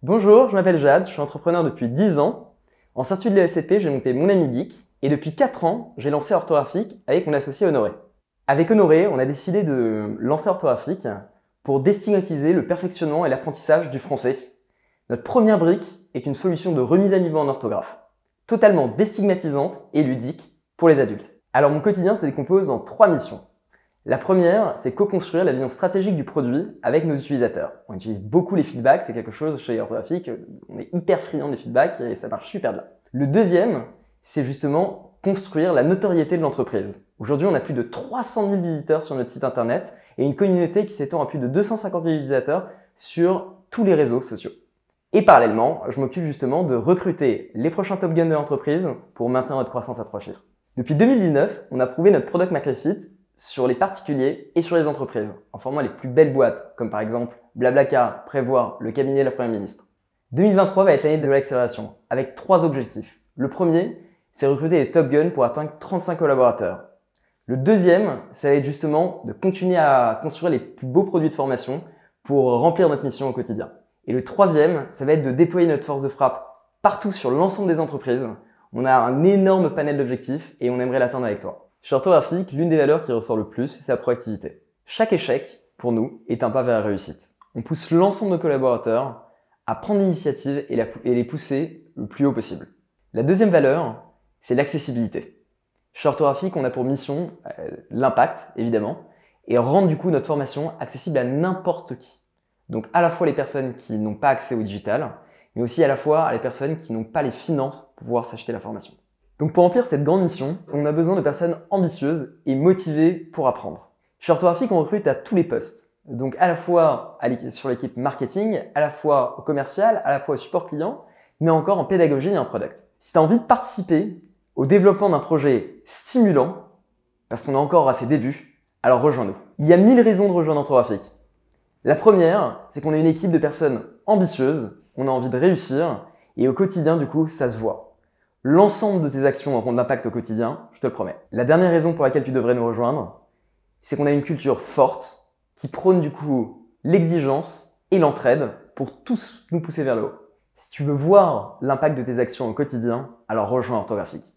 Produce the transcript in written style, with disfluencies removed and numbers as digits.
Bonjour, je m'appelle Jade, je suis entrepreneur depuis 10 ans. En sortie de l'ESCP, j'ai monté Mon Ami Geek et depuis 4 ans, j'ai lancé Orthographique avec mon associé Honoré. Avec Honoré, on a décidé de lancer Orthographique pour déstigmatiser le perfectionnement et l'apprentissage du français. Notre première brique est une solution de remise à niveau en orthographe, totalement déstigmatisante et ludique pour les adultes. Alors mon quotidien se décompose en 3 missions. La première, c'est co-construire la vision stratégique du produit avec nos utilisateurs. On utilise beaucoup les feedbacks, c'est quelque chose chez Orthographique, on est hyper friand des feedbacks et ça marche super bien. Le deuxième, c'est justement construire la notoriété de l'entreprise. Aujourd'hui, on a plus de 300 000 visiteurs sur notre site internet et une communauté qui s'étend à plus de 250 000 utilisateurs sur tous les réseaux sociaux. Et parallèlement, je m'occupe justement de recruter les prochains Top Guns de l'entreprise pour maintenir notre croissance à 3 chiffres. Depuis 2019, on a prouvé notre product market fit sur les particuliers et sur les entreprises, en formant les plus belles boîtes, comme par exemple Blablacar, Prévoir, le cabinet de la Première ministre. 2023 va être l'année de l'accélération, avec 3 objectifs. Le premier, c'est recruter les Top Guns pour atteindre 35 collaborateurs. Le deuxième, ça va être justement de continuer à construire les plus beaux produits de formation pour remplir notre mission au quotidien. Et le troisième, ça va être de déployer notre force de frappe partout sur l'ensemble des entreprises. On a un énorme panel d'objectifs et on aimerait l'atteindre avec toi. Chez Orthographique, l'une des valeurs qui ressort le plus, c'est la proactivité. Chaque échec, pour nous, est un pas vers la réussite. On pousse l'ensemble de nos collaborateurs à prendre l'initiative et les pousser le plus haut possible. La deuxième valeur, c'est l'accessibilité. Chez Orthographique, on a pour mission l'impact, évidemment, et rendre du coup notre formation accessible à n'importe qui. Donc à la fois les personnes qui n'ont pas accès au digital, mais aussi à la fois les personnes qui n'ont pas les finances pour pouvoir s'acheter la formation. Donc pour remplir cette grande mission, on a besoin de personnes ambitieuses et motivées pour apprendre. Chez Orthographique, on recrute à tous les postes. Donc à la fois sur l'équipe marketing, à la fois au commercial, à la fois au support client, mais encore en pédagogie et en product. Si tu as envie de participer au développement d'un projet stimulant, parce qu'on est encore à ses débuts, alors rejoins-nous. Il y a 1000 raisons de rejoindre Orthographique. La première, c'est qu'on est une équipe de personnes ambitieuses, on a envie de réussir, et au quotidien, du coup, ça se voit. L'ensemble de tes actions auront de l'impact au quotidien, je te le promets. La dernière raison pour laquelle tu devrais nous rejoindre, c'est qu'on a une culture forte qui prône du coup l'exigence et l'entraide pour tous nous pousser vers le haut. Si tu veux voir l'impact de tes actions au quotidien, alors rejoins Orthographique.